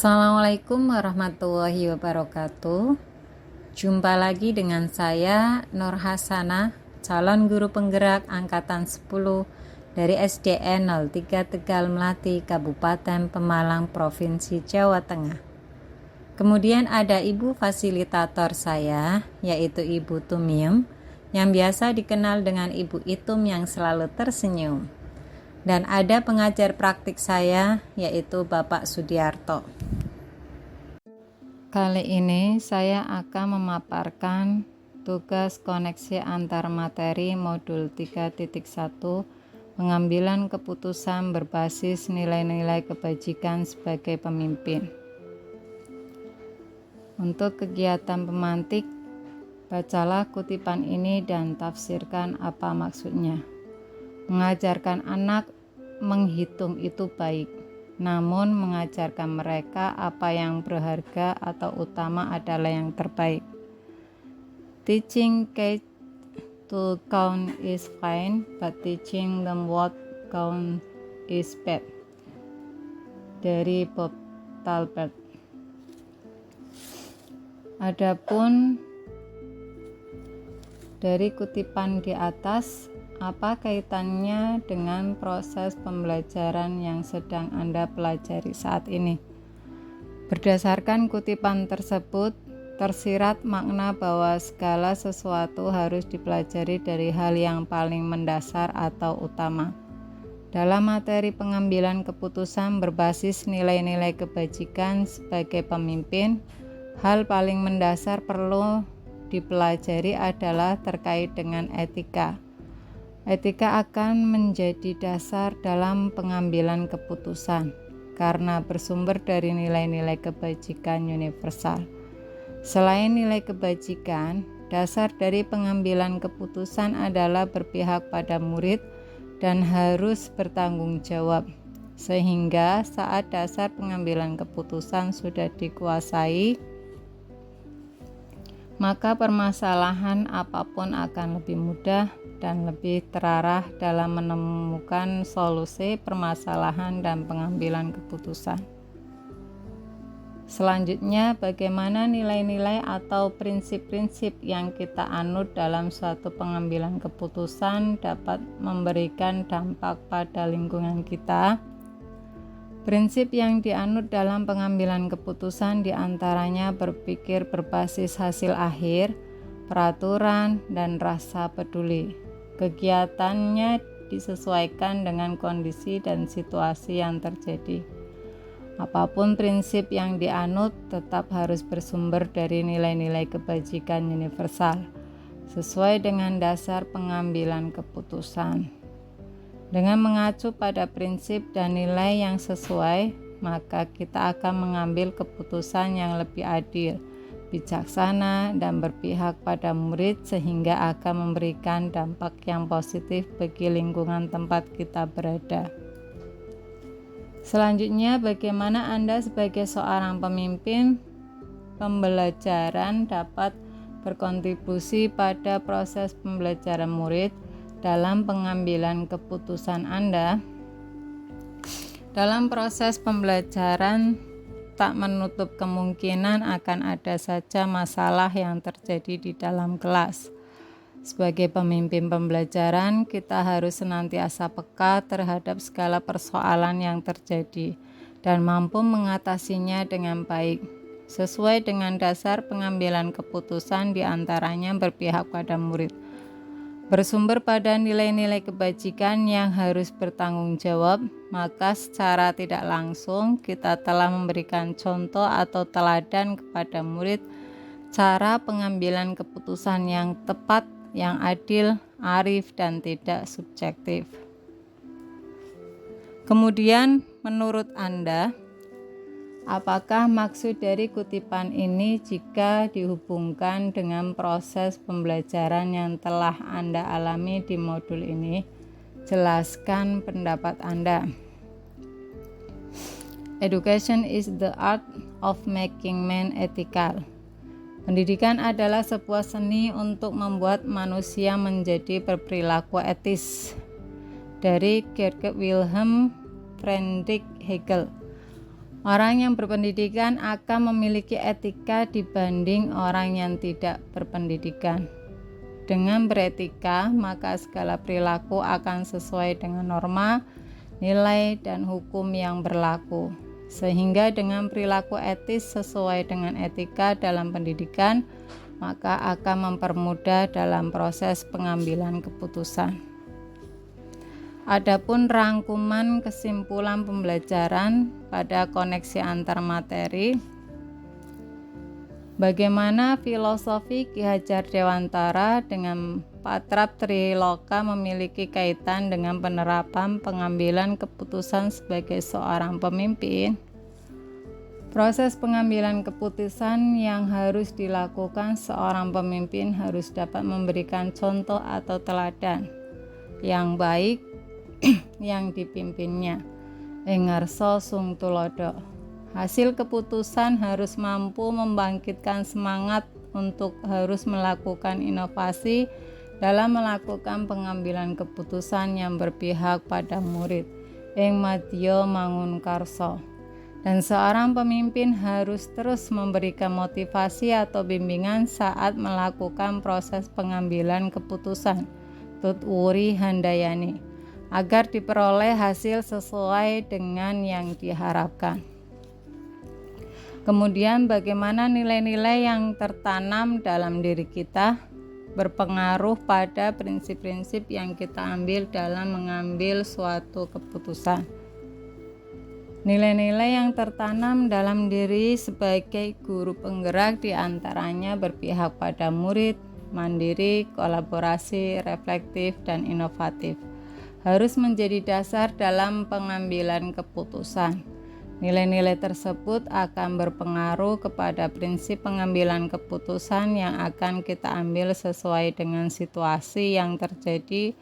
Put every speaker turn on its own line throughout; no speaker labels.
Assalamualaikum warahmatullahi wabarakatuh. Jumpa lagi dengan saya Nur Hasanah, calon guru penggerak angkatan 10 dari SDN 03 Tegal Melati, Kabupaten Pemalang, Provinsi Jawa Tengah. Kemudian ada ibu fasilitator saya, yaitu Ibu Tumiem, yang biasa dikenal dengan Ibu Itum yang selalu tersenyum. Dan ada pengajar praktik saya, yaitu Bapak Sudiarto. Kali ini saya akan memaparkan tugas koneksi antar materi modul 3.1 pengambilan keputusan berbasis nilai-nilai kebajikan sebagai pemimpin. Untuk kegiatan pemantik, bacalah kutipan ini dan tafsirkan apa maksudnya. Mengajarkan anak menghitung itu baik, namun mengajarkan mereka apa yang berharga atau utama adalah yang terbaik. Teaching kids to count is fine, but teaching them what count is bad. Dari Bob Talbert. Adapun dari kutipan di atas, apa kaitannya dengan proses pembelajaran yang sedang Anda pelajari saat ini? Berdasarkan kutipan tersebut, tersirat makna bahwa segala sesuatu harus dipelajari dari hal yang paling mendasar atau utama. Dalam materi pengambilan keputusan berbasis nilai-nilai kebajikan sebagai pemimpin, hal paling mendasar perlu dipelajari adalah terkait dengan etika. Etika akan menjadi dasar dalam pengambilan keputusan karena bersumber dari nilai-nilai kebajikan universal. Selain nilai kebajikan, dasar dari pengambilan keputusan adalah berpihak pada murid dan harus bertanggung jawab. Sehingga saat dasar pengambilan keputusan sudah dikuasai, maka permasalahan apapun akan lebih mudah dan lebih terarah dalam menemukan solusi permasalahan dan pengambilan keputusan. Selanjutnya, bagaimana nilai-nilai atau prinsip-prinsip yang kita anut dalam suatu pengambilan keputusan dapat memberikan dampak pada lingkungan kita. Prinsip yang dianut dalam pengambilan keputusan diantaranya berpikir berbasis hasil akhir, peraturan, dan rasa peduli. Kegiatannya disesuaikan dengan kondisi dan situasi yang terjadi. Apapun prinsip yang dianut tetap harus bersumber dari nilai-nilai kebajikan universal, sesuai dengan dasar pengambilan keputusan. Dengan mengacu pada prinsip dan nilai yang sesuai, maka kita akan mengambil keputusan yang lebih adil, bijaksana, dan berpihak pada murid sehingga akan memberikan dampak yang positif bagi lingkungan tempat kita berada. Selanjutnya, bagaimana Anda sebagai seorang pemimpin pembelajaran dapat berkontribusi pada proses pembelajaran murid dalam pengambilan keputusan Anda? Dalam proses pembelajaran, tak menutup kemungkinan akan ada saja masalah yang terjadi di dalam kelas. Sebagai pemimpin pembelajaran, kita harus senantiasa peka terhadap segala persoalan yang terjadi dan mampu mengatasinya dengan baik. Sesuai dengan dasar pengambilan keputusan diantaranya berpihak pada murid. Bersumber pada nilai-nilai kebajikan yang harus bertanggung jawab, maka secara tidak langsung kita telah memberikan contoh atau teladan kepada murid cara pengambilan keputusan yang tepat, yang adil, arif, dan tidak subjektif. Kemudian, menurut Anda, apakah maksud dari kutipan ini jika dihubungkan dengan proses pembelajaran yang telah Anda alami di modul ini? Jelaskan pendapat Anda. Education is the art of making men ethical. Pendidikan adalah sebuah seni untuk membuat manusia menjadi berperilaku etis. Dari Georg Wilhelm Friedrich Hegel. Orang yang berpendidikan akan memiliki etika dibanding orang yang tidak berpendidikan. Dengan beretika, maka segala perilaku akan sesuai dengan norma, nilai, dan hukum yang berlaku. Sehingga dengan perilaku etis sesuai dengan etika dalam pendidikan, maka akan mempermudah dalam proses pengambilan keputusan. Adapun rangkuman kesimpulan pembelajaran pada koneksi antar materi, bagaimana filosofi Ki Hajar Dewantara dengan Patrap Triloka memiliki kaitan dengan penerapan pengambilan keputusan sebagai seorang pemimpin. Proses pengambilan keputusan yang harus dilakukan seorang pemimpin harus dapat memberikan contoh atau teladan yang baik yang dipimpinnya. Engarso sung tulodo. Hasil keputusan harus mampu membangkitkan semangat untuk harus melakukan inovasi dalam melakukan pengambilan keputusan yang berpihak pada murid. Ing madya mangun karso. Dan seorang pemimpin harus terus memberikan motivasi atau bimbingan saat melakukan proses pengambilan keputusan. Tutwuri handayani, agar diperoleh hasil sesuai dengan yang diharapkan. Kemudian bagaimana nilai-nilai yang tertanam dalam diri kita berpengaruh pada prinsip-prinsip yang kita ambil dalam mengambil suatu keputusan. Nilai-nilai yang tertanam dalam diri sebagai guru penggerak diantaranya berpihak pada murid, mandiri, kolaborasi, reflektif, dan inovatif. Harus menjadi dasar dalam pengambilan keputusan. Nilai-nilai tersebut akan berpengaruh kepada prinsip pengambilan keputusan yang akan kita ambil sesuai dengan situasi yang terjadi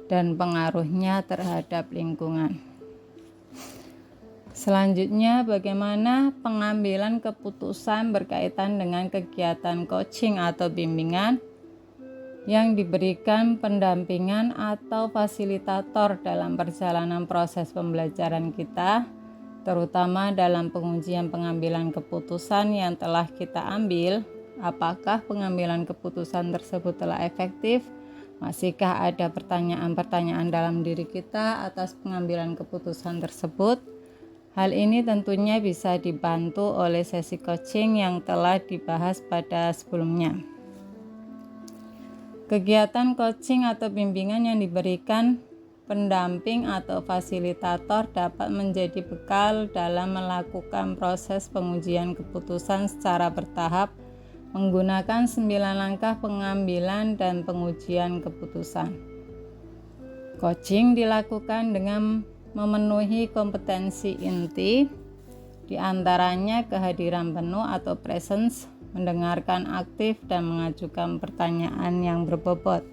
dan pengaruhnya terhadap lingkungan. Selanjutnya, bagaimana pengambilan keputusan berkaitan dengan kegiatan coaching atau bimbingan yang diberikan pendampingan atau fasilitator dalam perjalanan proses pembelajaran kita, terutama dalam pengujian pengambilan keputusan yang telah kita ambil. Apakah pengambilan keputusan tersebut telah efektif? Masihkah ada pertanyaan-pertanyaan dalam diri kita atas pengambilan keputusan tersebut? Hal ini tentunya bisa dibantu oleh sesi coaching yang telah dibahas pada sebelumnya. Kegiatan coaching atau bimbingan yang diberikan pendamping atau fasilitator dapat menjadi bekal dalam melakukan proses pengujian keputusan secara bertahap menggunakan 9 langkah pengambilan dan pengujian keputusan. Coaching dilakukan dengan memenuhi kompetensi inti, diantaranya kehadiran penuh atau presence, mendengarkan aktif, dan mengajukan pertanyaan yang berbobot.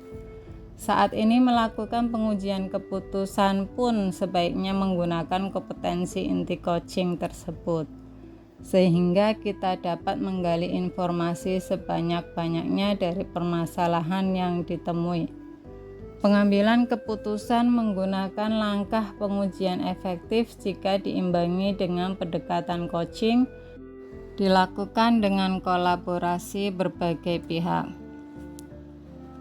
Saat ini melakukan pengujian keputusan pun sebaiknya menggunakan kompetensi inti coaching tersebut, sehingga kita dapat menggali informasi sebanyak-banyaknya dari permasalahan yang ditemui. Pengambilan keputusan menggunakan langkah pengujian efektif jika diimbangi dengan pendekatan coaching, dilakukan dengan kolaborasi berbagai pihak.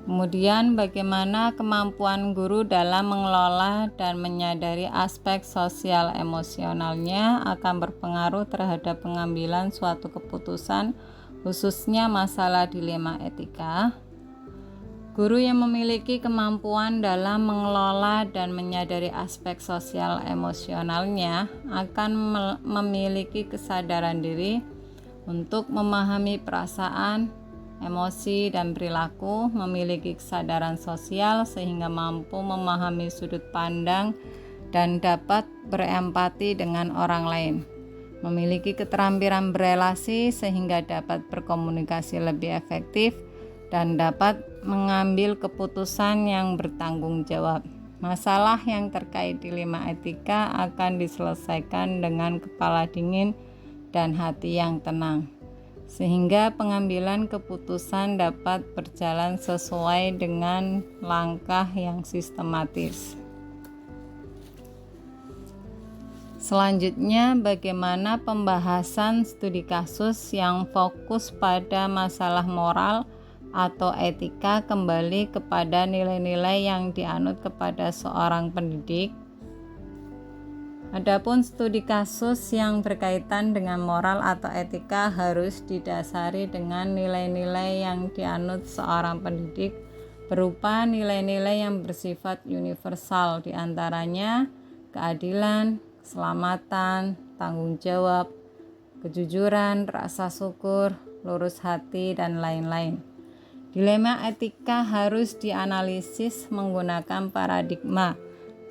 Kemudian bagaimana kemampuan guru dalam mengelola dan menyadari aspek sosial emosionalnya akan berpengaruh terhadap pengambilan suatu keputusan, khususnya masalah dilema etika. Guru yang memiliki kemampuan dalam mengelola dan menyadari aspek sosial emosionalnya akan memiliki kesadaran diri untuk memahami perasaan, emosi, dan perilaku, memiliki kesadaran sosial sehingga mampu memahami sudut pandang dan dapat berempati dengan orang lain, memiliki keterampilan berelasi sehingga dapat berkomunikasi lebih efektif, dan dapat mengambil keputusan yang bertanggung jawab. Masalah yang terkait dilema etika akan diselesaikan dengan kepala dingin dan hati yang tenang, sehingga pengambilan keputusan dapat berjalan sesuai dengan langkah yang sistematis. Selanjutnya, bagaimana pembahasan studi kasus yang fokus pada masalah moral atau etika kembali kepada nilai-nilai yang dianut kepada seorang pendidik. Adapun studi kasus yang berkaitan dengan moral atau etika harus didasari dengan nilai-nilai yang dianut seorang pendidik berupa nilai-nilai yang bersifat universal, diantaranya keadilan, keselamatan, tanggung jawab, kejujuran, rasa syukur, lurus hati, dan lain-lain. Dilema etika harus dianalisis menggunakan paradigma,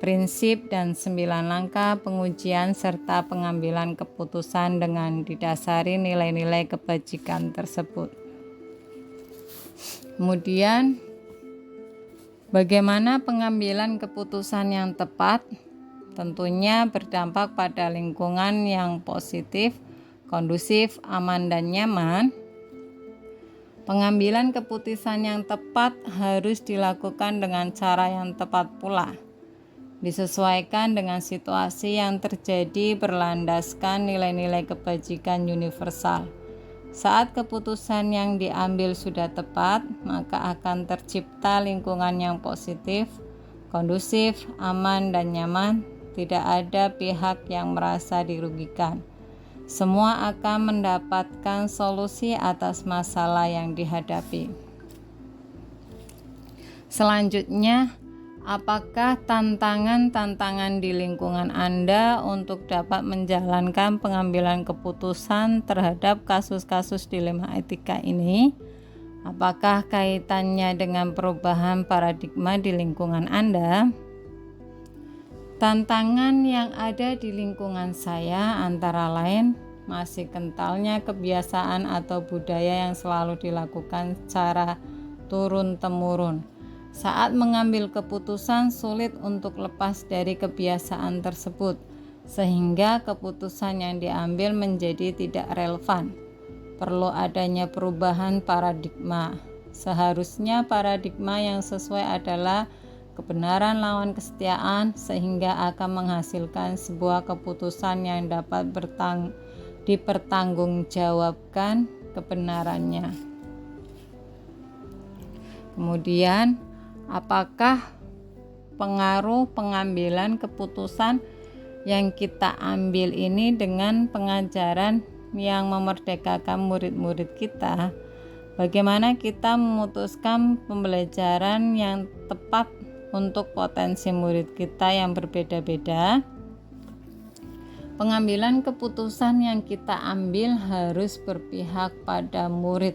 prinsip, dan 9 langkah pengujian serta pengambilan keputusan dengan didasari nilai-nilai kebajikan tersebut. Kemudian, bagaimana pengambilan keputusan yang tepat? Tentunya berdampak pada lingkungan yang positif, kondusif, aman, dan nyaman. Pengambilan keputusan yang tepat harus dilakukan dengan cara yang tepat pula, disesuaikan dengan situasi yang terjadi berlandaskan nilai-nilai kebajikan universal. Saat keputusan yang diambil sudah tepat, maka akan tercipta lingkungan yang positif, kondusif, aman, dan nyaman. Tidak ada pihak yang merasa dirugikan. Semua akan mendapatkan solusi atas masalah yang dihadapi. Selanjutnya, apakah tantangan-tantangan di lingkungan Anda untuk dapat menjalankan pengambilan keputusan terhadap kasus-kasus dilema etika ini? Apakah kaitannya dengan perubahan paradigma di lingkungan Anda? Tantangan yang ada di lingkungan saya antara lain masih kentalnya kebiasaan atau budaya yang selalu dilakukan secara turun-temurun. Saat mengambil keputusan sulit untuk lepas dari kebiasaan tersebut, sehingga keputusan yang diambil menjadi tidak relevan. Perlu adanya perubahan paradigma. Seharusnya paradigma yang sesuai adalah kebenaran lawan kesetiaan, sehingga akan menghasilkan sebuah keputusan yang dapat dipertanggungjawabkan kebenarannya. Kemudian, apakah pengaruh pengambilan keputusan yang kita ambil ini dengan pengajaran yang memerdekakan murid-murid kita? Bagaimana kita memutuskan pembelajaran yang tepat untuk potensi murid kita yang berbeda-beda? Pengambilan keputusan yang kita ambil harus berpihak pada murid.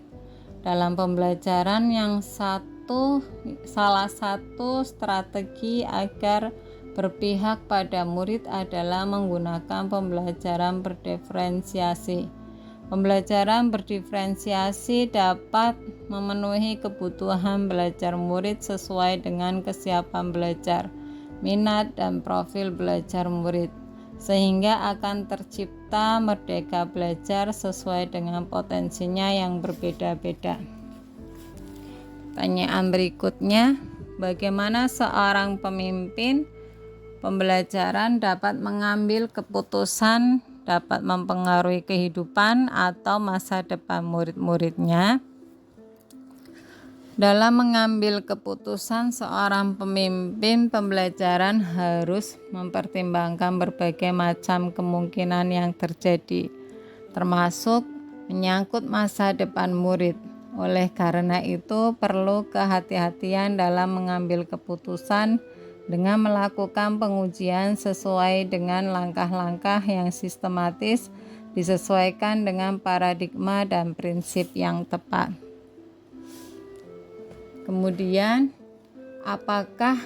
Dalam pembelajaran yang salah satu strategi agar berpihak pada murid adalah menggunakan pembelajaran berdiferensiasi. Pembelajaran berdiferensiasi dapat memenuhi kebutuhan belajar murid sesuai dengan kesiapan belajar, minat, dan profil belajar murid, sehingga akan tercipta merdeka belajar sesuai dengan potensinya yang berbeda-beda. Pertanyaan berikutnya, bagaimana seorang pemimpin pembelajaran dapat mengambil keputusan dapat mempengaruhi kehidupan atau masa depan murid-muridnya? Dalam mengambil keputusan, seorang pemimpin pembelajaran harus mempertimbangkan berbagai macam kemungkinan yang terjadi, termasuk menyangkut masa depan murid. Oleh karena itu, perlu kehati-hatian dalam mengambil keputusan dengan melakukan pengujian sesuai dengan langkah-langkah yang sistematis, disesuaikan dengan paradigma dan prinsip yang tepat. Kemudian, apakah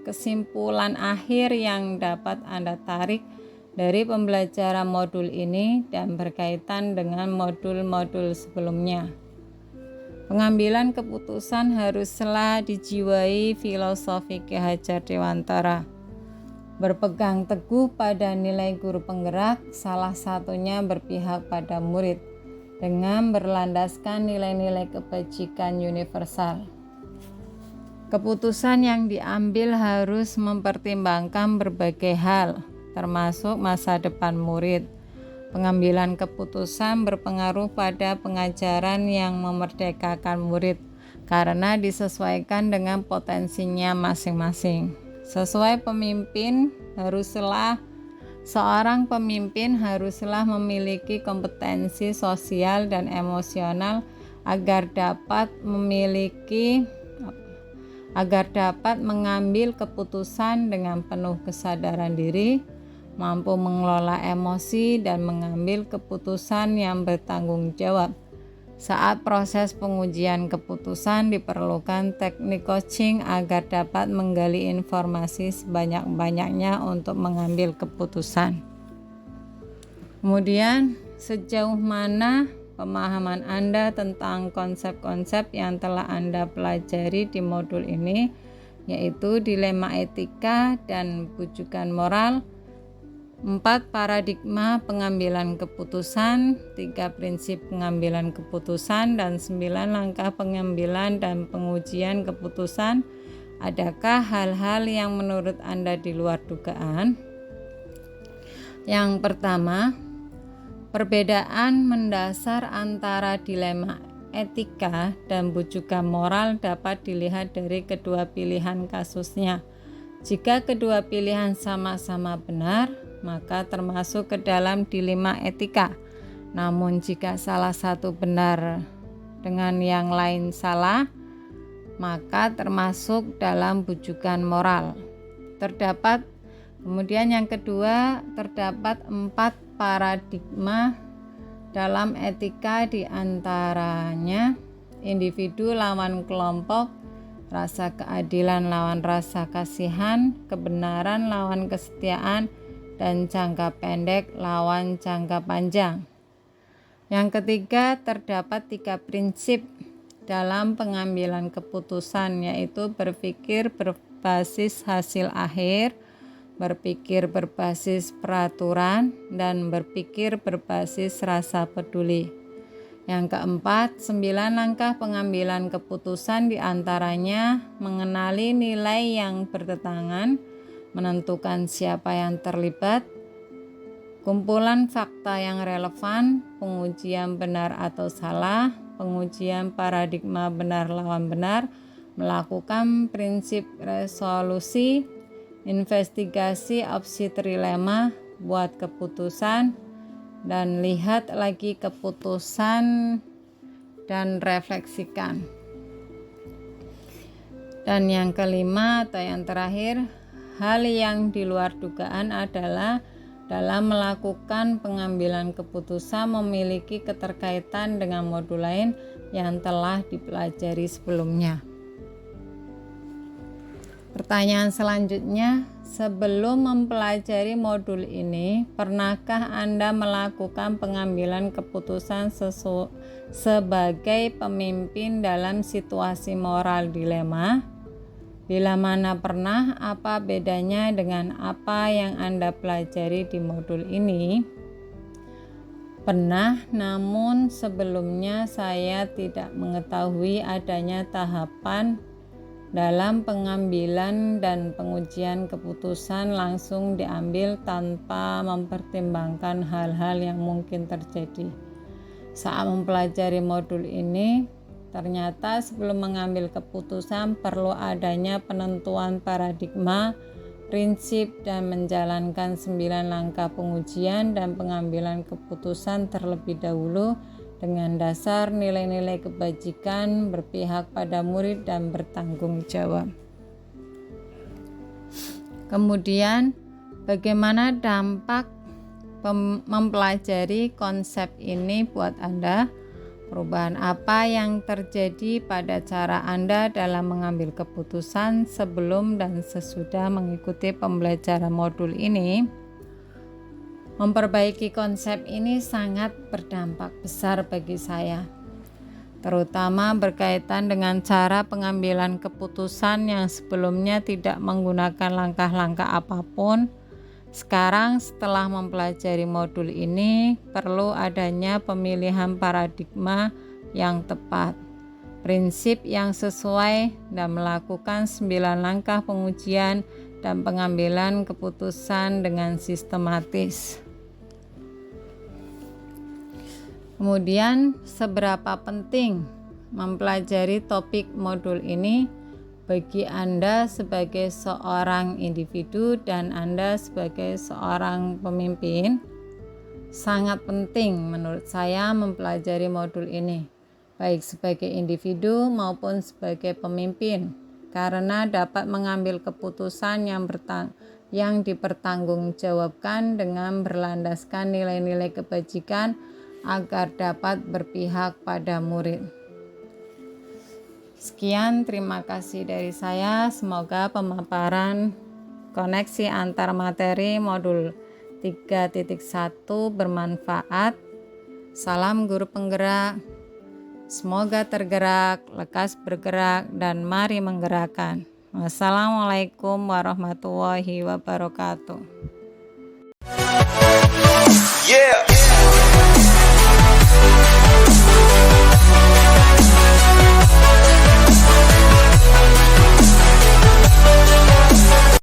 kesimpulan akhir yang dapat Anda tarik dari pembelajaran modul ini dan berkaitan dengan modul-modul sebelumnya? Pengambilan keputusan haruslah dijiwai filosofi Ki Hajar Dewantara. Berpegang teguh pada nilai guru penggerak, salah satunya berpihak pada murid dengan berlandaskan nilai-nilai kebajikan universal. Keputusan yang diambil harus mempertimbangkan berbagai hal, termasuk masa depan murid. Pengambilan keputusan berpengaruh pada pengajaran yang memerdekakan murid karena disesuaikan dengan potensinya masing-masing. Seorang pemimpin haruslah memiliki kompetensi sosial dan emosional agar dapat mengambil keputusan dengan penuh kesadaran diri, mampu mengelola emosi dan mengambil keputusan yang bertanggung jawab. Saat proses pengujian keputusan diperlukan teknik coaching agar dapat menggali informasi sebanyak-banyaknya untuk mengambil keputusan. Kemudian, sejauh mana pemahaman Anda tentang konsep-konsep yang telah Anda pelajari di modul ini, yaitu dilema etika dan bujukan moral, 4 paradigma pengambilan keputusan, 3 prinsip pengambilan keputusan, dan 9 langkah pengambilan dan pengujian keputusan. Adakah hal-hal yang menurut Anda di luar dugaan? Yang pertama, perbedaan mendasar antara dilema etika dan bujukan moral dapat dilihat dari kedua pilihan kasusnya. Jika kedua pilihan sama-sama benar, maka termasuk ke dalam dilema etika. Namun jika salah satu benar dengan yang lain salah, maka termasuk dalam bujukan moral. Kemudian yang kedua, terdapat 4 paradigma dalam etika, di antaranya individu lawan kelompok, rasa keadilan lawan rasa kasihan, kebenaran lawan kesetiaan, dan jangka pendek lawan jangka panjang. Yang ketiga, terdapat 3 prinsip dalam pengambilan keputusan, yaitu berpikir berbasis hasil akhir, berpikir berbasis peraturan, dan berpikir berbasis rasa peduli. Yang keempat, 9 langkah pengambilan keputusan, diantaranya mengenali nilai yang bertentangan, menentukan siapa yang terlibat, kumpulan fakta yang relevan, pengujian benar atau salah, pengujian paradigma benar lawan benar, melakukan prinsip resolusi, investigasi opsi trilema, buat keputusan, dan lihat lagi keputusan dan refleksikan. Dan yang kelima atau yang terakhir, hal yang di luar dugaan adalah dalam melakukan pengambilan keputusan memiliki keterkaitan dengan modul lain yang telah dipelajari sebelumnya. Pertanyaan selanjutnya, sebelum mempelajari modul ini, pernahkah Anda melakukan pengambilan keputusan sebagai pemimpin dalam situasi moral dilema? Bila mana pernah, apa bedanya dengan apa yang Anda pelajari di modul ini? Pernah, namun sebelumnya saya tidak mengetahui adanya tahapan dalam pengambilan dan pengujian keputusan langsung diambil tanpa mempertimbangkan hal-hal yang mungkin terjadi. Saat mempelajari modul ini, ternyata sebelum mengambil keputusan perlu adanya penentuan paradigma, prinsip, dan menjalankan 9 langkah pengujian dan pengambilan keputusan terlebih dahulu dengan dasar nilai-nilai kebajikan, berpihak pada murid, dan bertanggung jawab. Kemudian, bagaimana dampak mempelajari konsep ini buat Anda? Perubahan apa yang terjadi pada cara Anda dalam mengambil keputusan sebelum dan sesudah mengikuti pembelajaran modul ini? Memperbaiki konsep ini sangat berdampak besar bagi saya, terutama berkaitan dengan cara pengambilan keputusan yang sebelumnya tidak menggunakan langkah-langkah apapun. Sekarang setelah mempelajari modul ini, perlu adanya pemilihan paradigma yang tepat, prinsip yang sesuai, dan melakukan 9 langkah pengujian dan pengambilan keputusan dengan sistematis. Kemudian, seberapa penting mempelajari topik modul ini bagi Anda sebagai seorang individu dan Anda sebagai seorang pemimpin? Sangat penting menurut saya mempelajari modul ini, baik sebagai individu maupun sebagai pemimpin, karena dapat mengambil keputusan yang dipertanggungjawabkan dengan berlandaskan nilai-nilai kebajikan agar dapat berpihak pada murid. Sekian, terima kasih dari saya. Semoga pemaparan koneksi antar materi modul 3.1 bermanfaat. Salam guru penggerak. Semoga tergerak, lekas bergerak, dan mari menggerakkan. Wassalamualaikum warahmatullahi wabarakatuh.
Yeah.